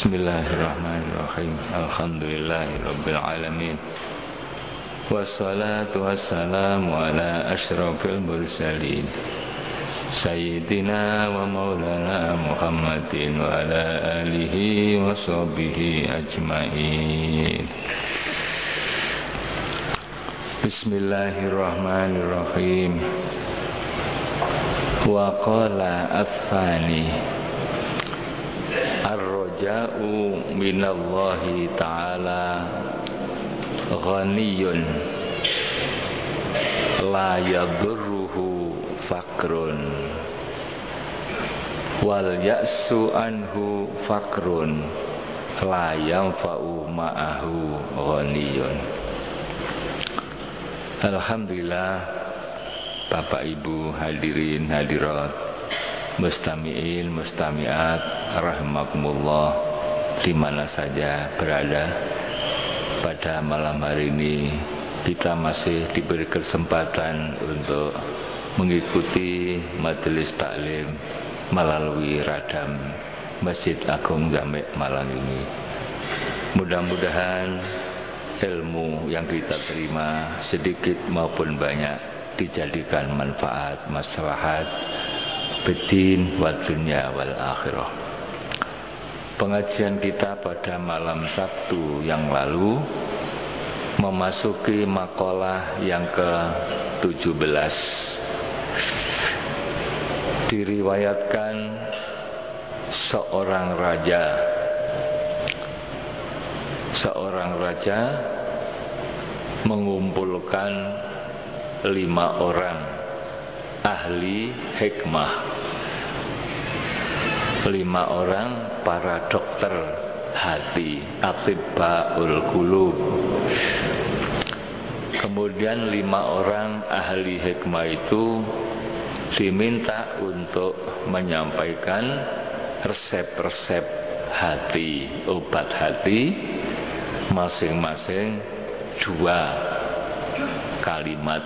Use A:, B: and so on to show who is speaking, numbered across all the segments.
A: Bismillahirrahmanirrahim. Alhamdulillahirabbil alamin. Wassalatu wassalamu ala asyrafil mursalin Sayyidina wa maulana Muhammadin wa ala alihi wa sahbihi ajmain. Bismillahirrahmanirrahim. Wa qala ats-tsani ar-raja'u minallahi ta'ala ghaniyun la yadurruhu fakrun wal ya'su anhu fakrun la yanfa'u ma'ahu ghaniyun. Alhamdulillah, Bapak Ibu hadirin hadirat, mustami'in mustami'at rahimakumullah, di mana saja berada. Pada malam hari ini kita masih diberi kesempatan untuk mengikuti majelis taklim melalui radam Masjid Agung Jamek Malang ini. Mudah-mudahan ilmu yang kita terima sedikit maupun banyak dijadikan manfaat maslahat bidin wa dunya wal akhirah. Pengajian kita pada malam Sabtu yang lalu memasuki makalah yang ke-17. Diriwayatkan seorang raja mengumpulkan 5 orang ahli hikmah, 5 orang para dokter hati, atibbaul qulub. Kemudian 5 orang ahli hikmah itu diminta untuk menyampaikan resep-resep hati, obat hati, masing-masing 2 kalimat,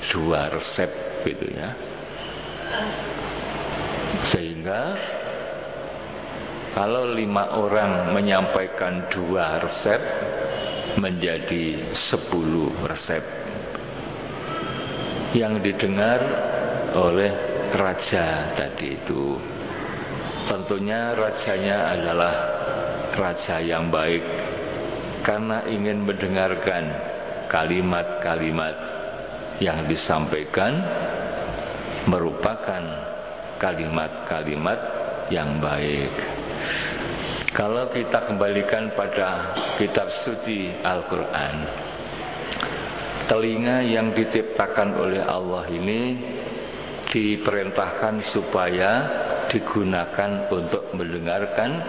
A: 2 resep gitu ya. Sehingga kalau 5 orang menyampaikan 2 resep menjadi 10 resep yang didengar oleh raja tadi itu. Tentunya rajanya adalah raja yang baik, karena ingin mendengarkan kalimat-kalimat yang disampaikan merupakan kalimat-kalimat yang baik. Kalau kita kembalikan pada kitab suci Al-Quran, telinga yang diciptakan oleh Allah ini diperintahkan supaya digunakan untuk mendengarkan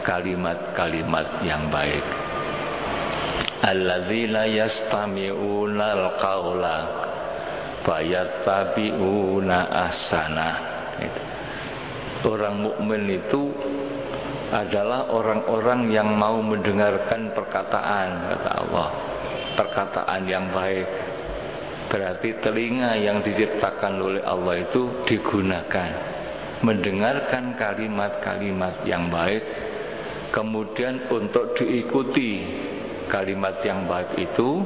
A: kalimat-kalimat yang baik. Alladzina yastami'una al-qawla fayattabi'una ahsanah. Orang mukmin itu adalah orang-orang yang mau mendengarkan perkataan, kata Allah, perkataan yang baik. Berarti telinga yang diciptakan oleh Allah itu digunakan mendengarkan kalimat-kalimat yang baik, kemudian untuk diikuti kalimat yang baik itu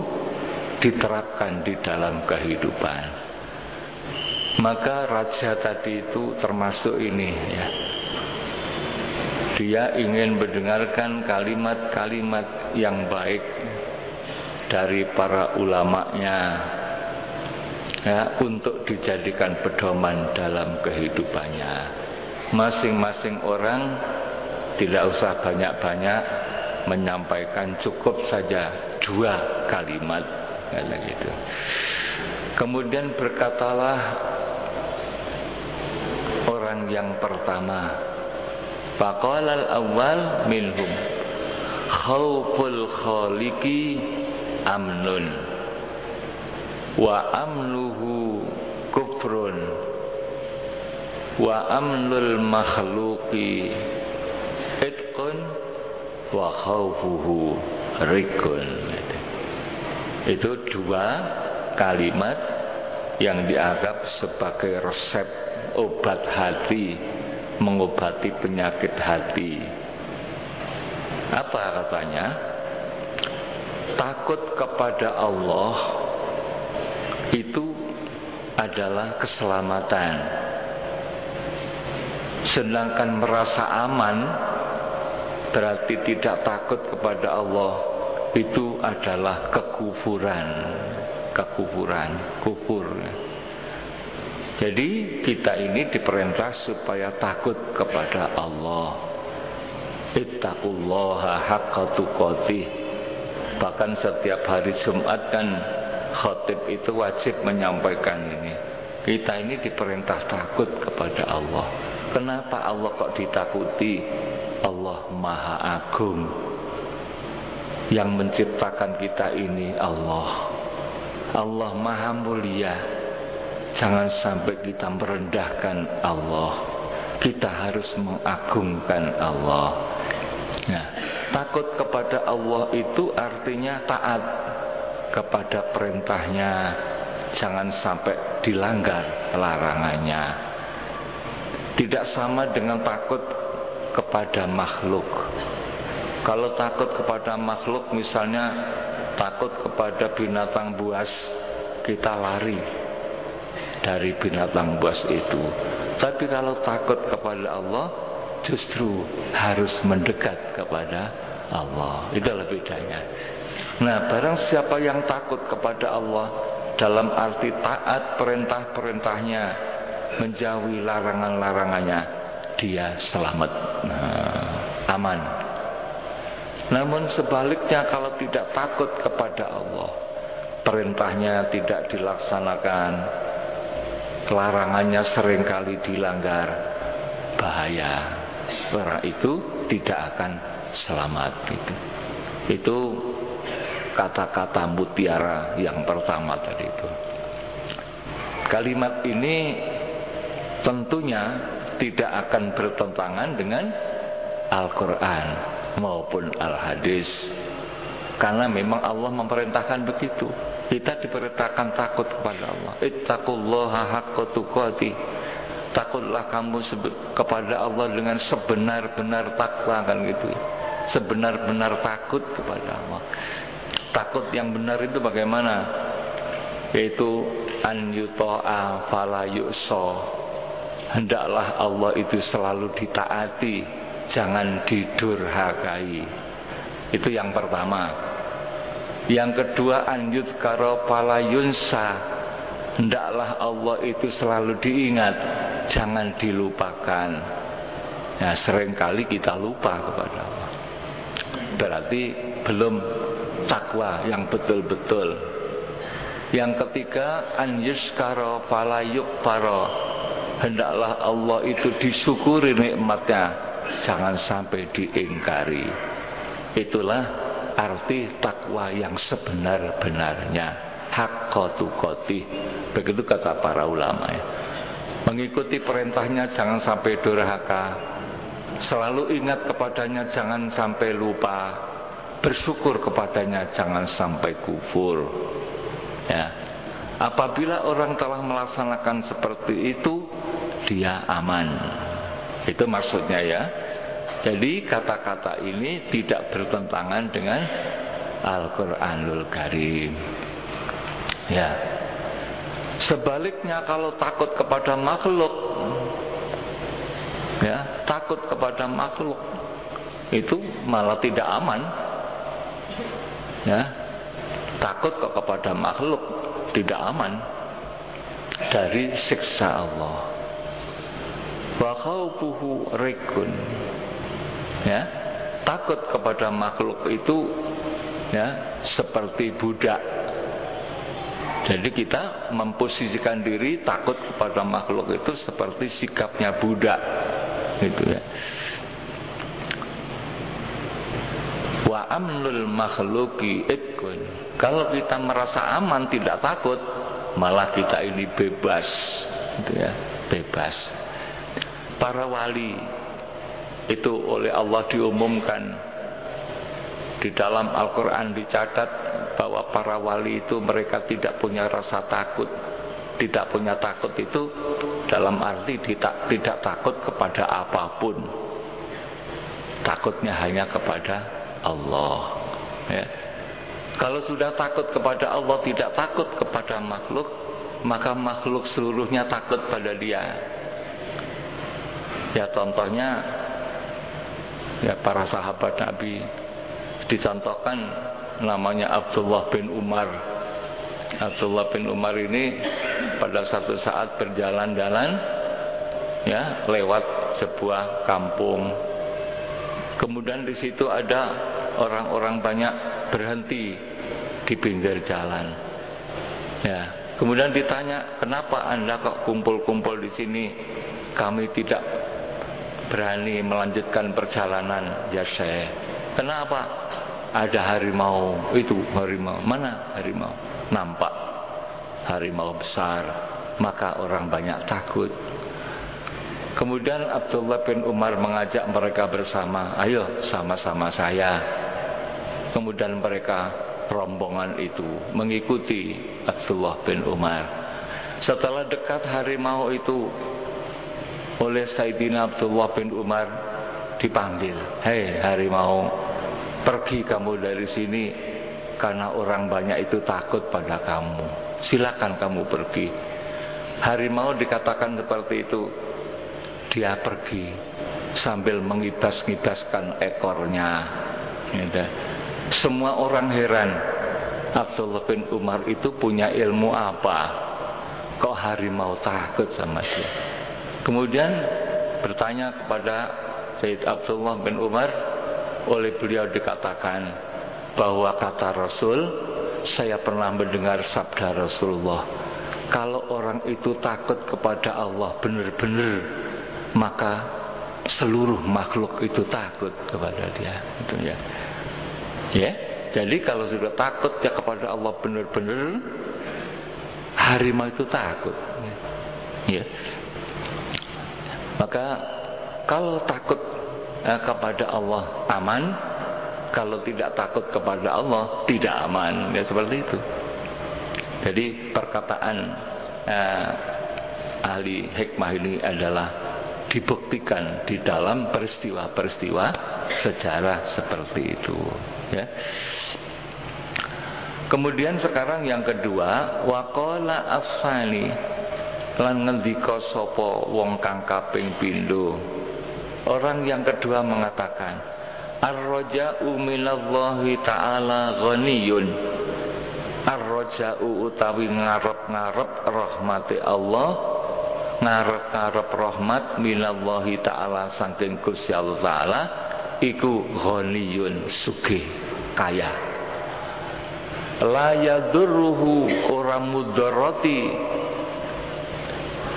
A: diterapkan di dalam kehidupan. Maka raja tadi itu termasuk ini ya. Dia ingin mendengarkan kalimat-kalimat yang baik dari para ulamanya ya, untuk dijadikan pedoman dalam kehidupannya. Masing-masing orang tidak usah banyak-banyak menyampaikan, cukup saja 2 kalimat kayak gitu. Kemudian berkatalah orang yang pertama, faqalal awwal minhum khauful khaliqi amnun wa amnuhu kufrun wa amnul makhluqi itqun wa khaufuhu rikun. Itu 2 kalimat yang dianggap sebagai resep obat hati, mengobati penyakit hati. Apa katanya? Takut kepada Allah itu adalah keselamatan. Sedangkan merasa aman berarti tidak takut kepada Allah, itu adalah kekufuran. Kufur. Jadi kita ini diperintah supaya takut kepada Allah. Ittaqullaha haqqa tuqatih. Bahkan setiap hari Jumat kan khatib itu wajib menyampaikan ini. Kita ini diperintah takut kepada Allah. Kenapa Allah kok ditakuti? Allah Maha Agung. Yang menciptakan kita ini Allah Maha Mulia. Jangan sampai kita merendahkan Allah. Kita harus mengagungkan Allah. Nah, takut kepada Allah itu artinya taat kepada perintahnya, jangan sampai dilanggar larangannya. Tidak sama dengan takut kepada makhluk. Kalau takut kepada makhluk, misalnya takut kepada binatang buas, kita lari dari binatang buas itu. Tapi kalau takut kepada Allah, justru harus mendekat kepada Allah. Itulah bedanya. Nah, barang siapa yang takut kepada Allah dalam arti taat perintah-perintahnya, menjauhi larangan-larangannya, dia selamat, aman. Namun sebaliknya, kalau tidak takut kepada Allah, perintahnya tidak dilaksanakan, larangannya seringkali dilanggar, bahaya. Orang itu tidak akan selamat. Itu kata-kata mutiara yang pertama tadi itu. Kalimat ini tentunya tidak akan bertentangan dengan Al-Quran maupun Al-Hadis, karena memang Allah memerintahkan begitu. Kita diperintahkan takut kepada Allah. Ittaqullaha haqqa tuqatih. Takutlah kamu kepada Allah dengan sebenar-benar takwa, kan gitu. Sebenar-benar takut kepada Allah. Takut yang benar itu bagaimana? Yaitu an yuta'a fala yu'sa. Hendaklah Allah itu selalu ditaati, jangan didurhakai. Itu yang pertama. Yang kedua, an yudhkara fala yunsa. Hendaklah Allah itu selalu diingat, jangan dilupakan. Nah, seringkali kita lupa kepada Allah. Berarti belum takwa yang betul-betul. Yang ketiga, an yuskara fala yukfara. Hendaklah Allah itu disyukuri nikmatnya, jangan sampai diingkari. Itulah arti takwa yang sebenar-benarnya. Haqqa tuqatih. Begitu kata para ulama ya. Mengikuti perintahnya jangan sampai durhaka. Selalu ingat kepadanya, jangan sampai lupa. Bersyukur kepadanya, jangan sampai kufur. Ya. Apabila orang telah melaksanakan seperti itu, dia aman. Itu maksudnya ya. Jadi kata-kata ini tidak bertentangan dengan Al-Quranul Karim. Ya. Sebaliknya kalau takut kepada makhluk, ya, takut kepada makhluk itu malah tidak aman. Ya. Takut kepada makhluk tidak aman dari siksa Allah. Wa khaufuhu rikun. Ya, takut kepada makhluk itu ya seperti budak. Jadi kita memposisikan diri takut kepada makhluk itu seperti sikapnya budak, gitu ya. Wa amnul makhluki itkun. Kalau kita merasa aman, tidak takut, malah kita ini bebas, gitu ya, bebas. Para wali itu oleh Allah diumumkan di dalam Al-Quran, dicatat bahwa para wali itu mereka tidak punya rasa takut. Tidak punya takut itu dalam arti tidak takut kepada apapun. Takutnya hanya kepada Allah. Ya. Kalau sudah takut kepada Allah, tidak takut kepada makhluk, maka makhluk seluruhnya takut pada dia. Ya contohnya, ya para sahabat Nabi dicontohkan namanya Abdullah bin Umar. Abdullah bin Umar ini pada satu saat berjalan-jalan, ya lewat sebuah kampung. Kemudian di situ ada orang-orang banyak berhenti di pinggir jalan. Ya, kemudian ditanya, kenapa Anda kok kumpul-kumpul di sini? Kami tidak berani melanjutkan perjalanan. Ya Syekh, kenapa? Ada harimau. Itu harimau. Mana harimau? Nampak harimau besar. Maka orang banyak takut. Kemudian Abdullah bin Umar mengajak mereka bersama, ayo sama-sama saya. Kemudian mereka rombongan itu mengikuti Abdullah bin Umar. Setelah dekat harimau itu, oleh Sayyidina Abdullah bin Umar dipanggil, hei harimau, pergi kamu dari sini karena orang banyak itu takut pada kamu. Silakan kamu pergi. Harimau dikatakan seperti itu. Dia pergi sambil mengibas-ngibaskan ekornya. Semua orang heran, Abdullah bin Umar itu punya ilmu apa? Kok harimau takut sama dia? Kemudian bertanya kepada Sayyid Abdullah bin Umar, oleh beliau dikatakan bahwa kata Rasul, saya pernah mendengar sabda Rasulullah, kalau orang itu takut kepada Allah benar-benar, maka seluruh makhluk itu takut kepada dia. Itu ya. Ya, jadi kalau sudah takut ya kepada Allah benar-benar, harimau itu takut. Ya. Maka kalau takut kepada Allah aman, kalau tidak takut kepada Allah tidak aman. Ya seperti itu. Jadi perkataan ahli hikmah ini adalah dibuktikan di dalam peristiwa-peristiwa sejarah seperti itu, ya. Kemudian sekarang yang kedua, waqala afsali lan ngendika sapa wong kang kaping pindho. Orang yang kedua mengatakan, ar-raja'u minallahi ta'ala ghaniyun. Ar-raja'u utawi ngarep-ngarep rahmati Allah, ngarep-ngarep rahmat minallahi ta'ala saking Gusti Allah ta'ala, iku ghaniyun, sugih, kaya. La yadurruhu, ora mudarati,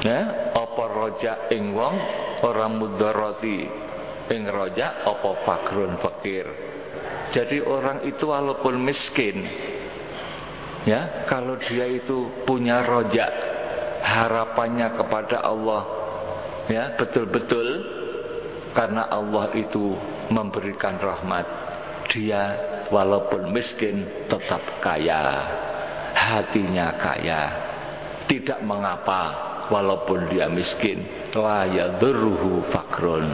A: ya apa raja ing wong, ora mudarati ing raja apa fakrun fakir. Jadi orang itu walaupun miskin, ya kalau dia itu punya raja, harapannya kepada Allah, ya betul-betul karena Allah itu memberikan rahmat, dia walaupun miskin tetap kaya, hatinya kaya, tidak mengapa walaupun dia miskin. La yadurruhu fakrun,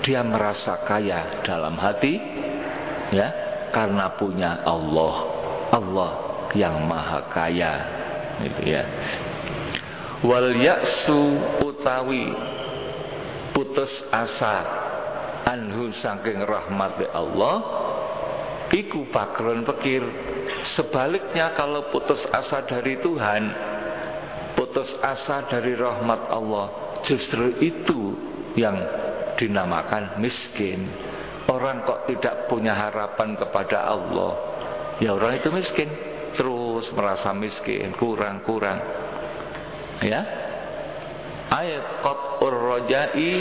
A: dia merasa kaya dalam hati, ya karena punya Allah, Allah yang maha kaya, gitu ya. Wal ya'su utawi putus asa anhu saking rahmati Allah, iku fakrun fakir. Sebaliknya kalau putus asa dari Tuhan, putus asa dari rahmat Allah, justru itu yang dinamakan miskin. Orang kok tidak punya harapan kepada Allah, ya orang itu miskin, terus merasa miskin, kurang-kurang. Ya, ayat qat'ur rajai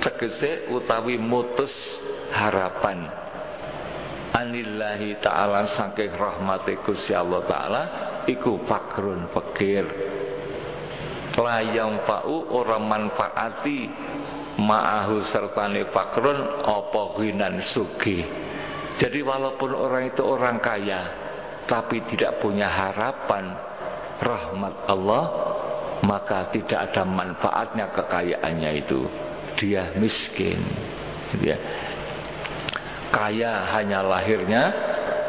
A: tegese utawi mutus harapan anillahi ta'ala saking rahmati Gusti Allah ta'ala, iku fakrun fakir. La yang fa'u ora manfaati ma'ahu sertane fakrun apa ghinan sugih. Jadi walaupun orang itu orang kaya tapi tidak punya harapan rahmat Allah, maka tidak ada manfaatnya kekayaannya itu, dia miskin, gitu ya. kaya hanya lahirnya,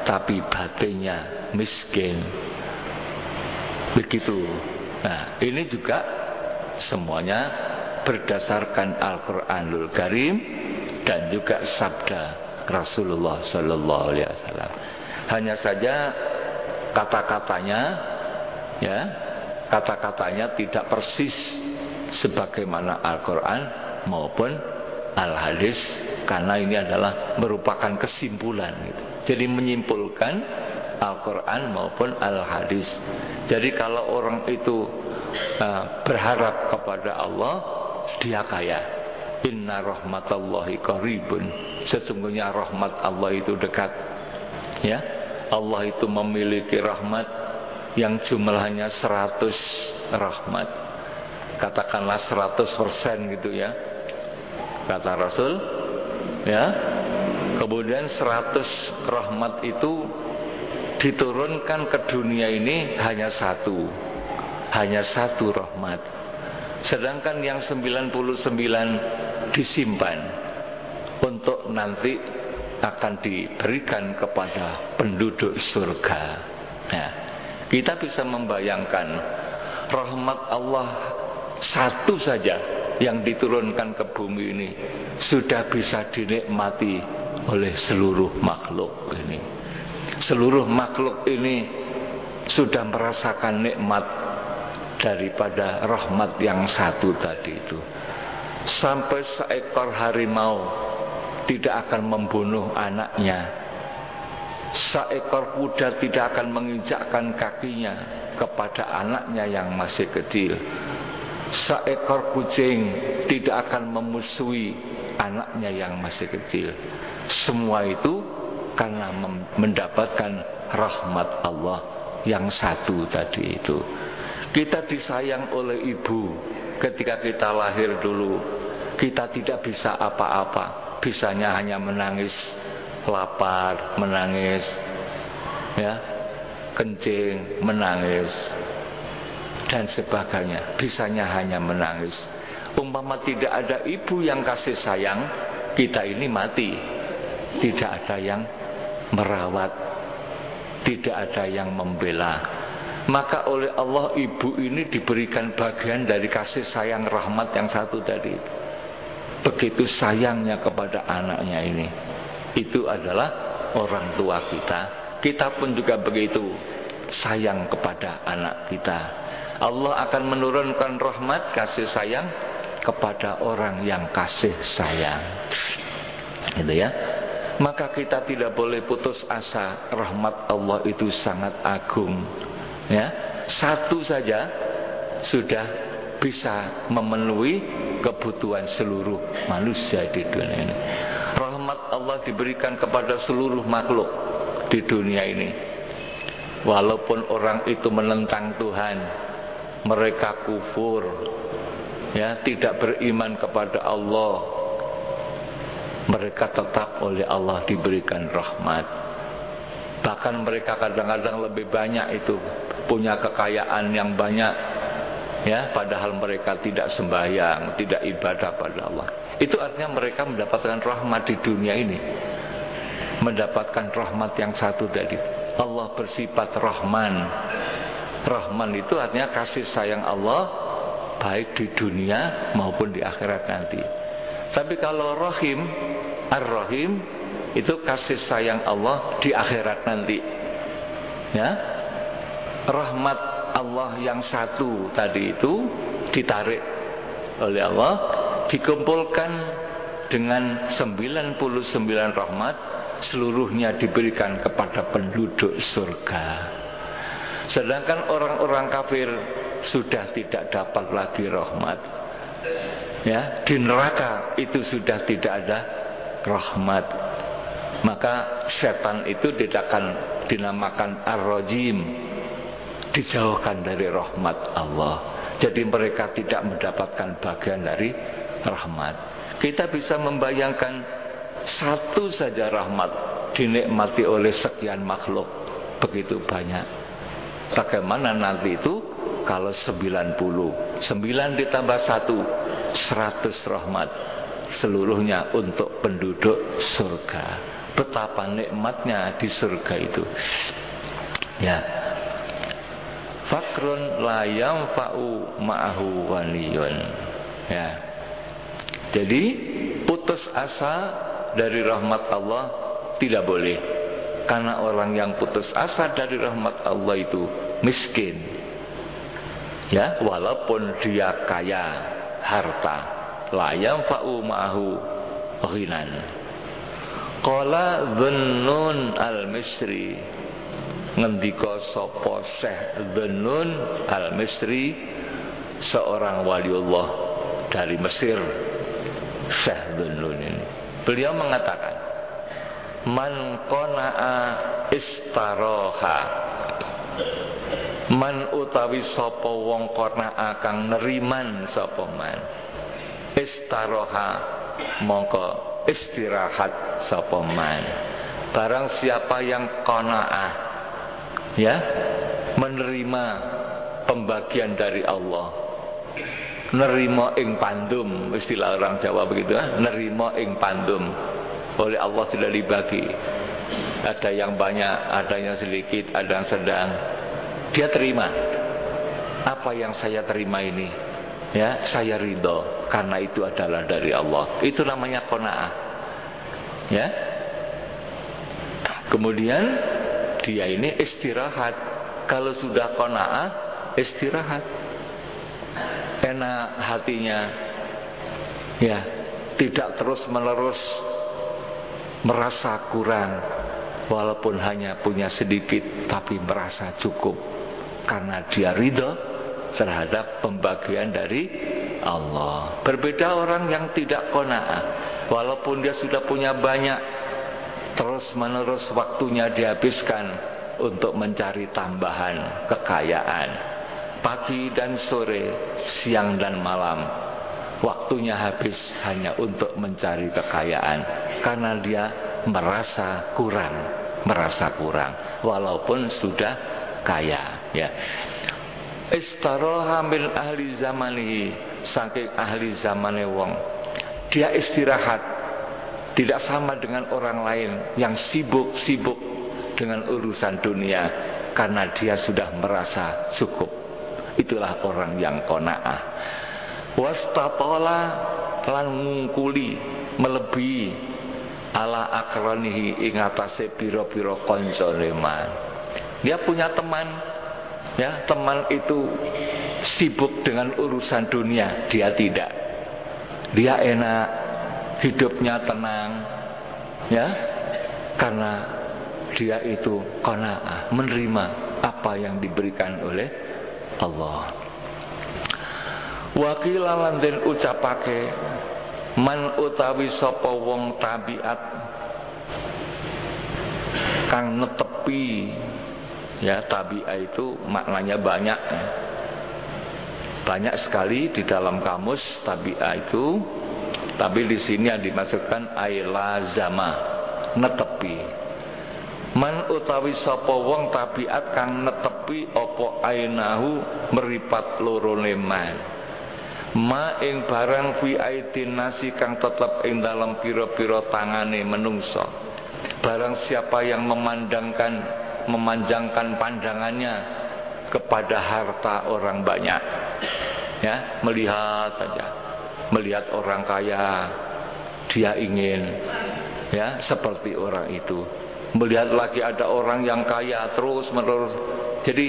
A: tapi batinnya miskin. Begitu. Nah, ini juga semuanya berdasarkan Al-Quranul Karim dan juga sabda Rasulullah Sallallahu Alaihi Wasallam. Hanya saja kata-katanya, ya, kata-katanya tidak persis sebagaimana Al-Quran maupun Al-Hadis, karena ini adalah merupakan kesimpulan gitu. Jadi menyimpulkan Al-Quran maupun Al-Hadis. Jadi kalau orang itu berharap kepada Allah, dia kaya. Inna rahmatallahi qaribun. Sesungguhnya rahmat Allah itu dekat. Ya, Allah itu memiliki rahmat yang jumlahnya 100 rahmat. Katakanlah 100% gitu ya, kata Rasul. Ya, kemudian 100 rahmat itu diturunkan ke dunia ini hanya satu rahmat. Sedangkan yang 99 disimpan untuk nanti akan diberikan kepada penduduk surga. Nah, kita bisa membayangkan rahmat Allah satu saja yang diturunkan ke bumi ini sudah bisa dinikmati oleh seluruh makhluk ini. Seluruh makhluk ini sudah merasakan nikmat daripada rahmat yang satu tadi itu. Sampai seekor harimau tidak akan membunuh anaknya. Seekor kuda tidak akan menginjakkan kakinya kepada anaknya yang masih kecil. Seekor kucing tidak akan memusuhi anaknya yang masih kecil. Semua itu karena mendapatkan rahmat Allah yang satu tadi itu. Kita disayang oleh ibu ketika kita lahir dulu. Kita tidak bisa apa-apa, bisanya hanya menangis, lapar, menangis, ya, kencing, menangis, dan sebagainya. Bisanya hanya menangis. Umpama tidak ada ibu yang kasih sayang, kita ini mati. Tidak ada yang merawat, tidak ada yang membela. Maka oleh Allah ibu ini diberikan bagian dari kasih sayang rahmat yang satu tadi. Begitu sayangnya kepada anaknya ini. Itu adalah orang tua kita. Kita pun juga begitu sayang kepada anak kita. Allah akan menurunkan rahmat kasih sayang kepada orang yang kasih sayang. Gitu ya. Maka kita tidak boleh putus asa. Rahmat Allah itu sangat agung. Ya, satu saja sudah bisa memenuhi kebutuhan seluruh manusia di dunia ini. Rahmat Allah diberikan kepada seluruh makhluk di dunia ini. Walaupun orang itu menentang Tuhan, mereka kufur, ya, tidak beriman kepada Allah, mereka tetap oleh Allah diberikan rahmat. Bahkan mereka kadang-kadang lebih banyak itu, punya kekayaan yang banyak, ya, padahal mereka tidak sembahyang, tidak ibadah pada Allah. Itu artinya mereka mendapatkan rahmat di dunia ini, mendapatkan rahmat yang satu tadi. Allah bersifat Rahman. Rahman itu artinya kasih sayang Allah baik di dunia maupun di akhirat nanti. Tapi kalau Rahim, Ar-Rahim itu kasih sayang Allah di akhirat nanti. Ya, rahmat Allah yang satu tadi itu ditarik oleh Allah, dikumpulkan dengan 99 rahmat, seluruhnya diberikan kepada penduduk surga. Sedangkan orang-orang kafir sudah tidak dapat lagi rahmat. Ya, di neraka itu sudah tidak ada rahmat. Maka setan itu tidak akan dinamakan ar-rajim, dijauhkan dari rahmat Allah. Jadi mereka tidak mendapatkan bagian dari rahmat. Kita bisa membayangkan satu saja rahmat dinikmati oleh sekian makhluk begitu banyak. Bagaimana nanti itu kalau 90, 9 ditambah 1, 100 rahmat, seluruhnya untuk penduduk surga. betapa nikmatnya di surga itu. Ya. Fakrun la yanfa'u ma'ahu waliyun. Ya. Jadi putus asa dari rahmat Allah tidak boleh. Karena orang yang putus asa dari rahmat Allah itu miskin. Ya, walaupun dia kaya harta, la yanfa'u ma'ahu ghinan. Qala Dhunnun al-Misri, ngendika sapa Syekh Dhunnun al-Misri, seorang waliullah dari Mesir. Syekh Dhunnun ini, beliau mengatakan, man qana'a istaroha, man utawi sapa wong qana'a kang neriman sapa man, istaroha mongko istirahat sapa man. Barang siapa yang qanaah, ya, menerima pembagian dari Allah, nerima ing pandum, istilah orang Jawa begitu, nerima ing pandum, oleh Allah sudah dibagi. Ada yang banyak, ada yang sedikit, ada yang sedang. Dia terima. Apa yang saya terima ini, ya, saya ridho karena itu adalah dari Allah. Itu namanya qanaah. Ya. Kemudian dia ini istirahat. Kalau sudah qanaah, istirahat. Enak hatinya. Ya, tidak terus-menerus merasa kurang, walaupun hanya punya sedikit, tapi merasa cukup karena dia ridho terhadap pembagian dari Allah. Berbeda orang yang tidak qanaah, walaupun dia sudah punya banyak, terus-menerus waktunya dihabiskan untuk mencari tambahan kekayaan. Pagi dan sore, siang dan malam, waktunya habis hanya untuk mencari kekayaan karena dia merasa kurang walaupun sudah kaya. Ya. Istaroha min ahli zamanihi, saking ahli zamane wong, dia istirahat. Tidak sama dengan orang lain yang sibuk dengan urusan dunia karena dia sudah merasa cukup. Itulah orang yang qanaah. Wastatola lan ngungkuli melebihi ala akranihi ing atase pira-pira kancane man. Dia punya teman, ya, teman itu sibuk dengan urusan dunia, dia tidak. Dia enak, hidupnya tenang, ya, karena dia itu qanaah, menerima apa yang diberikan oleh Allah. Wakila lan den ucapake, man utawi sapa wong tabiat kang netepi, ya, tabiat itu maknanya banyak sekali di dalam kamus tabiat itu, tapi di sini yang dimasukkan ailazama, netepi. Man utawi sapa wong tabiat kang netepi apa ainahu meripat lorone man, ma ing barang fi aidin nasi kang tetep ing dalam pira-pira tangane menungso. Barang siapa yang memanjangkan pandangannya kepada harta orang banyak, ya, melihat orang kaya, dia ingin, ya, seperti orang itu. Melihat lagi ada orang yang kaya terus menerus, jadi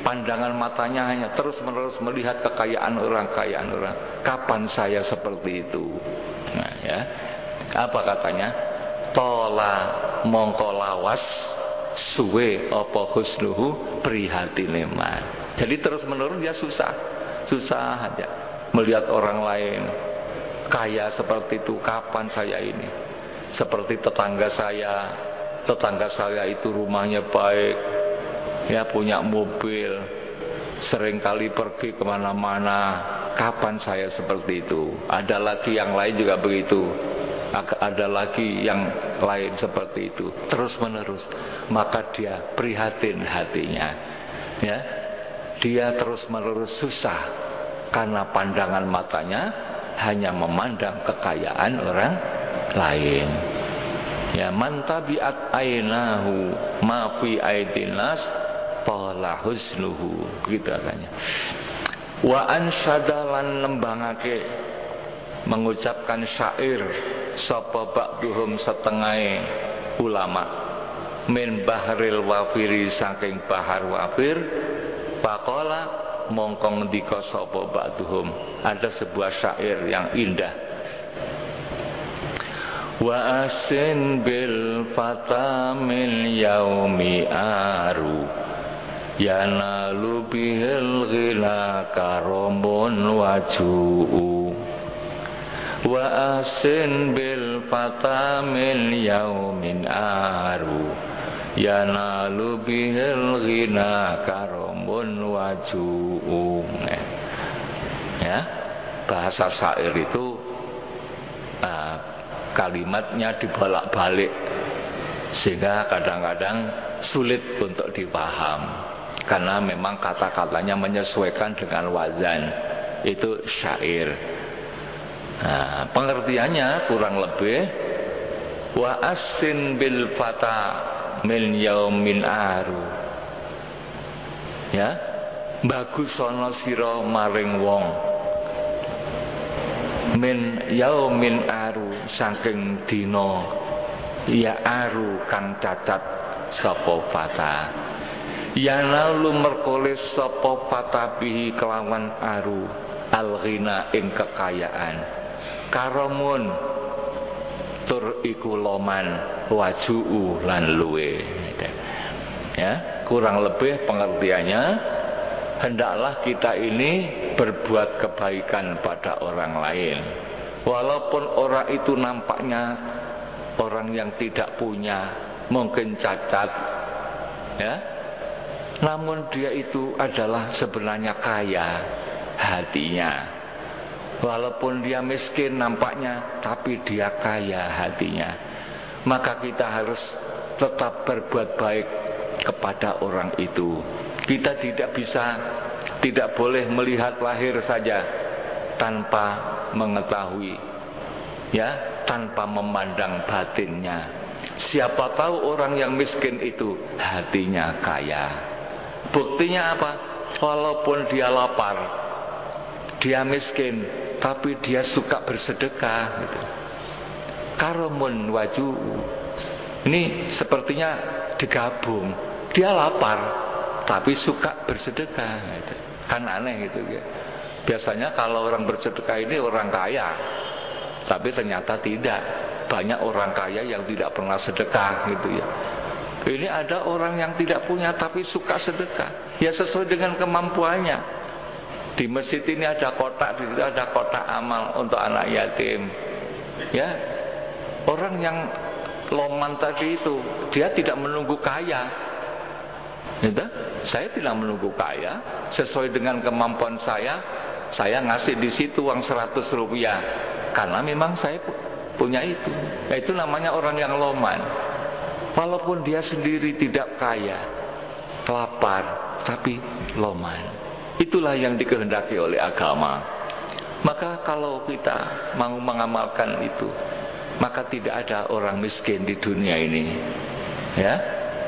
A: pandangan matanya hanya terus menerus melihat kekayaan orang. Kapan saya seperti itu? Nah, ya, apa katanya? Tola mongko lawas suwe apa husnuhu prihatine man. Jadi terus menerus dia susah aja melihat orang lain kaya seperti itu. Kapan saya ini? Seperti tetangga saya itu rumahnya baik, ya, punya mobil, sering kali pergi kemana-mana. Kapan saya seperti itu? Ada lagi yang lain juga begitu, ada lagi yang lain seperti itu, terus menerus. Maka dia prihatin hatinya, ya, dia terus menerus susah karena pandangan matanya hanya memandang kekayaan orang lain. Ya, man tabi'at ainahu ma fi aidinas fala husnuhu, gitu katanya. Wa ansyadalan nembangake, mengucapkan syair sapa ba'duhum setengahe ulama min bahril wafiri, saking bahar wafir. Faqala mongko ngendika sapa ba'duhum, ada sebuah syair yang indah. Wa asin bil fatamil yaumi aru yanalu bihil ghila karomun waju'u. Wa asin bil fatamil yaumin aru yanalu bihil ghina karomun waju'u. Ya, bahasa syair itu kalimatnya dibolak-balik sehingga kadang-kadang sulit untuk dipaham, karena memang kata-katanya menyesuaikan dengan wazan. Itu syair. Nah, pengertiannya kurang lebih wa asin bil fata min yaumin aru, ya, bagusono sira maring wong min yaumin aru, saking dina ya aru kang cacat sapa fata. Yanalu merkolis sapa fata bihi kelawan aru al-ghina ing kekayaan, karomun tur iku loman, waju'u lan luwe. Ya, kurang lebih pengertiannya, hendaklah kita ini berbuat kebaikan pada orang lain, walaupun orang itu nampaknya orang yang tidak punya, mungkin cacat, ya, namun dia itu adalah sebenarnya kaya hatinya. Walaupun dia miskin nampaknya, tapi dia kaya hatinya. Maka kita harus tetap berbuat baik kepada orang itu. Kita tidak boleh melihat lahir saja tanpa mengetahui, ya, tanpa memandang batinnya. Siapa tahu orang yang miskin itu hatinya kaya. Buktinya apa? Walaupun dia lapar, dia miskin, tapi dia suka bersedekah, gitu. Karomun waju. Ini sepertinya digabung. Dia lapar, tapi suka bersedekah, gitu. Kan aneh gitu ya. Biasanya kalau orang bersedekah ini orang kaya, tapi ternyata tidak. Banyak orang kaya yang tidak pernah sedekah, gitu ya. Ini ada orang yang tidak punya tapi suka sedekah, ya sesuai dengan kemampuannya. Di masjid ini ada kotak, di situ ada kotak amal untuk anak yatim. Ya, orang yang loman tadi itu, dia tidak menunggu kaya. Gitu? Saya tidak menunggu kaya, sesuai dengan kemampuan saya ngasih di situ uang 100 rupiah, karena memang saya punya itu. Nah, itu namanya orang yang loman. Walaupun dia sendiri tidak kaya, lapar, tapi loman. Itulah yang dikehendaki oleh agama. Maka kalau kita mau mengamalkan itu, maka tidak ada orang miskin di dunia ini. Ya,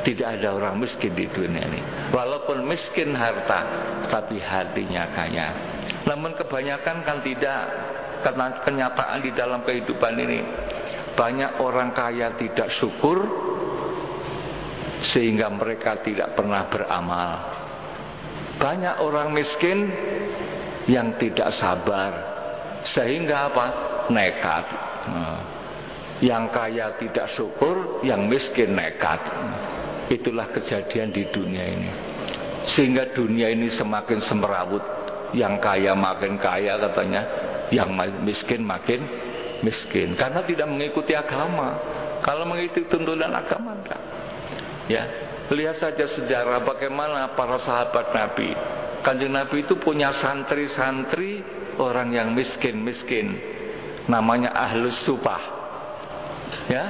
A: tidak ada orang miskin di dunia ini. Walaupun miskin harta, tapi hatinya kaya. Namun kebanyakan kan tidak. Karena kenyataan di dalam kehidupan ini, banyak orang kaya tidak syukur, sehingga mereka tidak pernah beramal. Banyak orang miskin yang tidak sabar, sehingga apa? Nekat. Yang kaya tidak syukur, yang miskin nekat. Itulah kejadian di dunia ini. Sehingga dunia ini semakin semrawut. Yang kaya makin kaya katanya, yang miskin makin miskin, karena tidak mengikuti agama. Kalau mengikuti tuntunan agama enggak. Ya, lihat saja sejarah bagaimana para sahabat Nabi. Kanjeng Nabi itu punya santri-santri orang yang miskin-miskin, namanya ahlus sufah. Ya,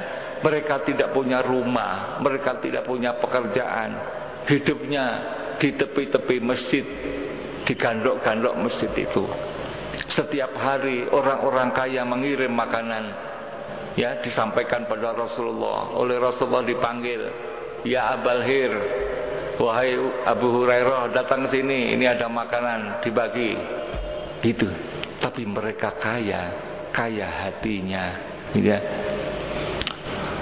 A: mereka tidak punya rumah, mereka tidak punya pekerjaan, hidupnya di tepi-tepi masjid, di gandok-gandok masjid itu. Setiap hari orang-orang kaya mengirim makanan, ya, disampaikan pada Rasulullah. Oleh Rasulullah dipanggil, ya Abul Hir, wahai Abu Hurairah, datang ke sini, ini ada makanan dibagi. Gitu. Tapi mereka kaya hatinya, ya.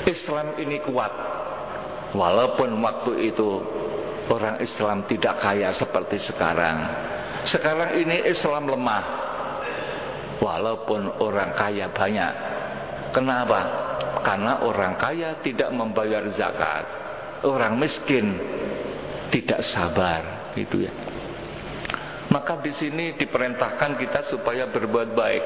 A: Islam ini kuat, walaupun waktu itu orang Islam tidak kaya seperti sekarang. Sekarang ini Islam lemah, walaupun orang kaya banyak. Kenapa? Karena orang kaya tidak membayar zakat, orang miskin tidak sabar, gitu ya. Maka di sini diperintahkan kita supaya berbuat baik.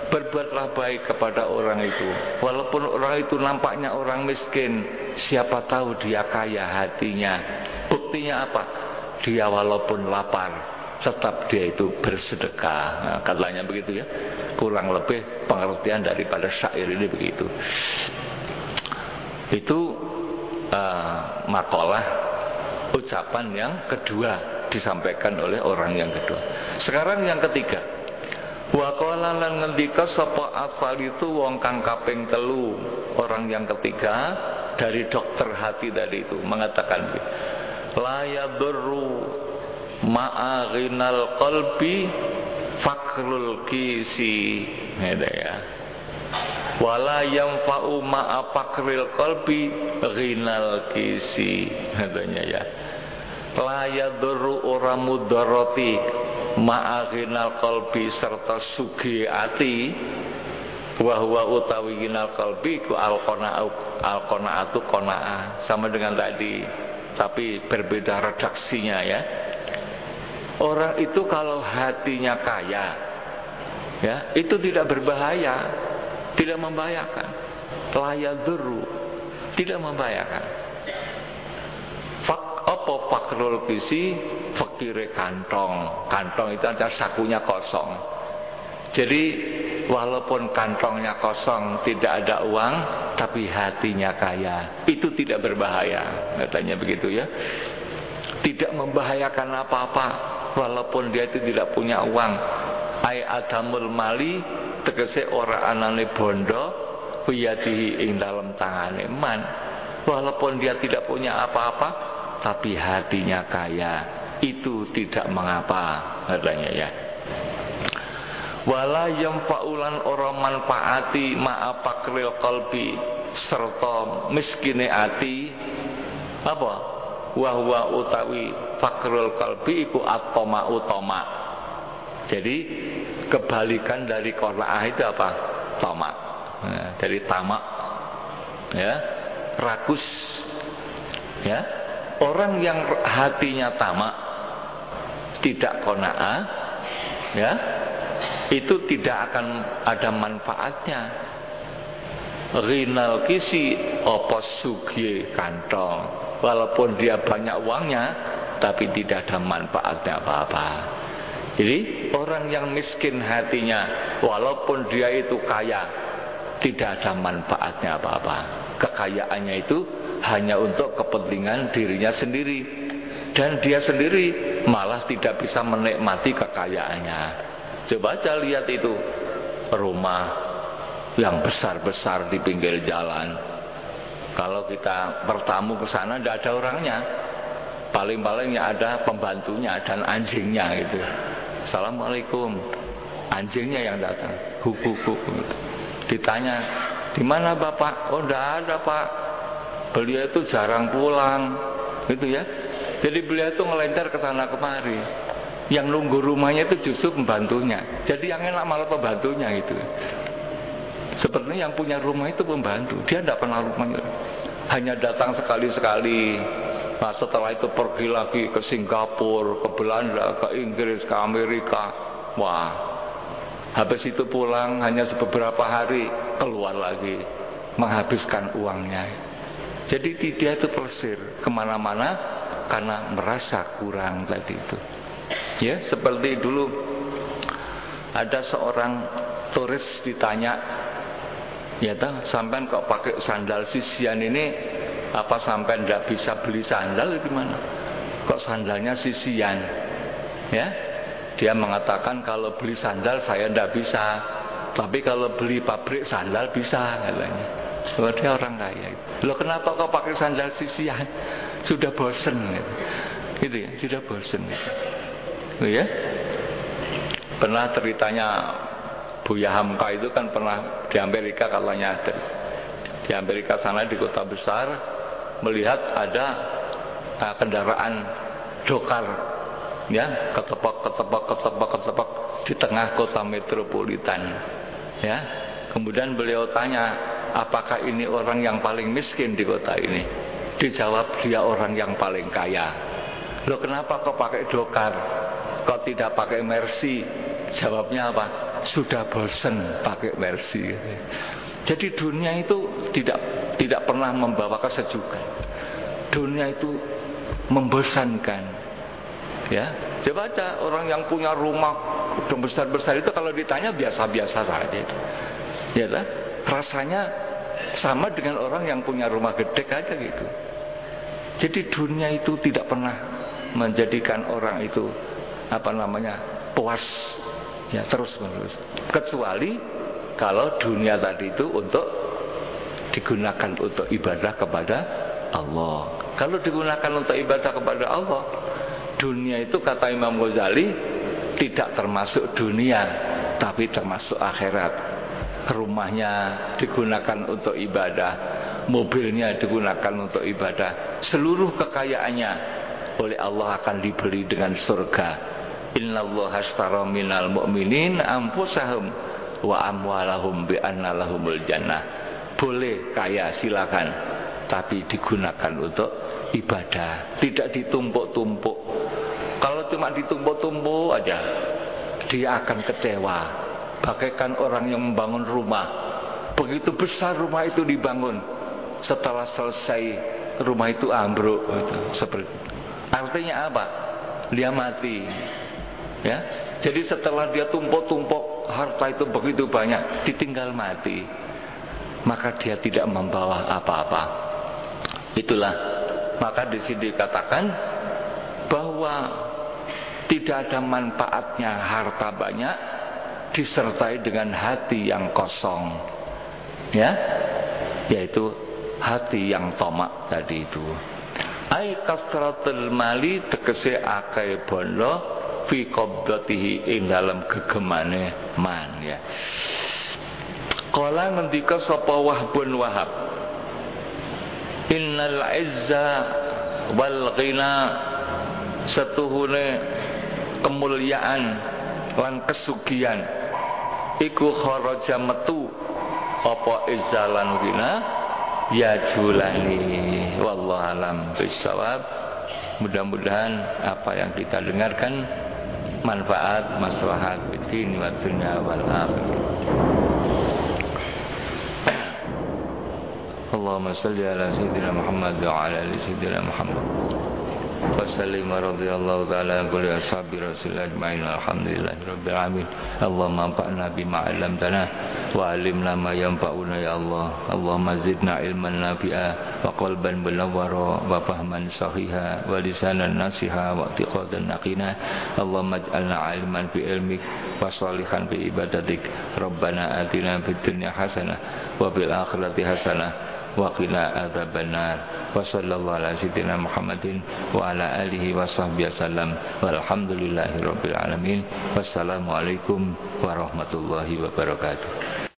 A: Berbuatlah baik kepada orang itu, walaupun orang itu nampaknya orang miskin. Siapa tahu dia kaya hatinya. Buktinya apa? Dia walaupun lapar, tetap dia itu bersedekah. Nah, katanya begitu ya. Kurang lebih pengertian daripada syair ini begitu. Itu makalah, ucapan yang kedua disampaikan oleh orang yang kedua. Sekarang yang ketiga. Wa qala lan ngendika sapa asal itu wong kang kaping telu, orang yang ketiga dari dokter hati tadi itu mengatakan, la yadurru ma'a ghinal qalbi fakrul kisi, ya. Wala yanfa'u ma'a fakril qalbi ghinal kisi, katanya ya. La yadurru ora mudarati ma'aginal qalbi serta sugi ati, wahwa utawi ginal qalbi ku al-qanaatu qanaah, sama dengan tadi tapi berbeda redaksinya ya. Orang itu kalau hatinya kaya ya, itu tidak berbahaya, tidak membahayakan. La yadurru, tidak membahayakan. Apa fakrul kisi? Fakire kantong. Kantong itu ada sakunya kosong. Jadi walaupun kantongnya kosong, tidak ada uang, tapi hatinya kaya, itu tidak berbahaya, katanya begitu ya. Tidak membahayakan apa-apa, walaupun dia itu tidak punya uang. Ai adamul mali, tegese ora anane bondo, biyadihi ing dalam tangane man. Walaupun dia tidak punya apa-apa, tapi hatinya kaya, itu tidak mengapa, katanya ya. Wala yanfa'ulan ora manfaati ma'a fakril qalbi serta miskine ati apa? Wa utawi fakrul qalbi iku atoma utama. Jadi kebalikan dari qanaah itu apa? Tama. Nah, dari tamak ya, rakus ya. Orang yang hatinya tamak, tidak qanaah ya, itu tidak akan ada manfaatnya. Ghinal kisi apa sugih kantong, walaupun dia banyak uangnya, tapi tidak ada manfaatnya apa-apa. Jadi orang yang miskin hatinya, walaupun dia itu kaya, tidak ada manfaatnya apa-apa. Kekayaannya itu hanya untuk kepentingan dirinya sendiri, dan dia sendiri malah tidak bisa menikmati kekayaannya. Coba aja lihat itu rumah yang besar-besar di pinggir jalan. Kalau kita bertamu ke sana tidak ada orangnya, paling-palingnya ada pembantunya dan anjingnya gitu. Assalamualaikum, anjingnya yang datang, huk-huk. Ditanya, di mana bapak? Oh tidak ada pak, beliau itu jarang pulang, gitu ya. Jadi beliau itu ngelentar ke sana kemari. Yang nunggu rumahnya itu justru pembantunya. Jadi yang enak malah pembantunya itu. Sebenarnya yang punya rumah itu pembantu. Dia tidak pernah rumahnya. Hanya datang sekali-sekali. Nah setelah itu pergi lagi ke Singapura, ke Belanda, ke Inggris, ke Amerika. Wah, habis itu pulang hanya beberapa hari, keluar lagi, menghabiskan uangnya. Jadi dia itu plesir kemana-mana karena merasa kurang tadi itu. Ya, seperti dulu ada seorang turis ditanya, ya toh, sampean kok pakai sandal sisian ini, apa sampean tidak bisa beli sandal gimana? Kok sandalnya sisian? Ya, dia mengatakan kalau beli sandal saya tidak bisa, Tapi kalau beli pabrik sandal bisa katanya. Oh, dia orang kaya. Loh kenapa kau pakai sandal sisian? Sudah bosen gitu ya, sudah bosen gitu. Oh ya. Pernah ceritanya Buya Hamka itu kan pernah di Amerika katanya ada. Di Amerika sana di kota besar melihat ada kendaraan dokar ya, ketebak di tengah kota metropolitan ya. Kemudian beliau tanya, apakah ini orang yang paling miskin di kota ini? Dijawab, dia orang yang paling kaya. Loh kenapa kau pakai dokar, kau tidak pakai Mercy? Jawabnya apa? Sudah bosan pakai Mercy. Jadi dunia itu tidak pernah membawa kesejukan. Dunia itu membosankan. Ya, coba aja orang yang punya rumah besar-besar itu kalau ditanya biasa-biasa saja itu. Ya lah, rasanya sama dengan orang yang punya rumah gede aja gitu. Jadi dunia itu tidak pernah menjadikan orang itu puas ya terus-menerus. Kecuali kalau dunia tadi itu untuk digunakan untuk ibadah kepada Allah. Kalau digunakan untuk ibadah kepada Allah, dunia itu kata Imam Ghazali tidak termasuk dunia, tapi termasuk akhirat. Rumahnya digunakan untuk ibadah, mobilnya digunakan untuk ibadah, seluruh kekayaannya oleh Allah akan dibeli dengan surga. Innallaha ashtara minal mu'minin anfusahum wa amwalahum bi anna lahumul jannah. Boleh kaya silakan, tapi digunakan untuk ibadah, tidak ditumpuk-tumpuk. Kalau cuma ditumpuk-tumpuk aja, dia akan kecewa. Bagaikan orang yang membangun rumah, begitu besar rumah itu dibangun, setelah selesai rumah itu ambruk gitu. Seperti artinya apa? Dia mati ya. Jadi setelah dia tumpuk-tumpuk harta itu begitu banyak, ditinggal mati, maka dia tidak membawa apa-apa. Itulah maka di sini dikatakan bahwa tidak ada manfaatnya harta banyak disertai dengan hati yang kosong, ya, yaitu hati yang tomak tadi itu. Ai kasratul mali tegese akeh bondo fi qabdatihi ing dalam gegemane man ya. Kala ngendika sapa Wahbun Wahab, innal izza wal ghina, setuhune kemuliaan lan kesugihan iku kharaja metu apa izza lan ghina ya julani. Wallahu alam bisawab. Mudah-mudahan apa yang kita dengarkan manfaat maslahat bidin wa dunya wal akhirah. Allahumma salli ala sayyidina Muhammad wa ala ali sayyidina Muhammad wa sallim radhiyallahu ta'ala an kulli ashabi rasulillah ajma'in alhamdulillahi rabbil alamin. Allahumma anfa'na bima 'allamtana wa 'allimna ma yanfa'una ya Allah. Allahumma zidna ilman nafi'a wa qalban munawwara wa fahman sahiha wa lisanan nasiha wa i'tiqadan naqina. Allahumma ij'alna 'aliman fi ilmik wa salihan fi ibadatik. Rabbana atina fid dunya hasanah wa fil akhirati hasanah wa qina adzabannar. Wa sallallahu ala sayyidina Muhammadin wa ala alihi wa sahbihi wasallam walhamdulillahi rabbil alamin. Wassalamualaikum warahmatullahi wabarakatuh.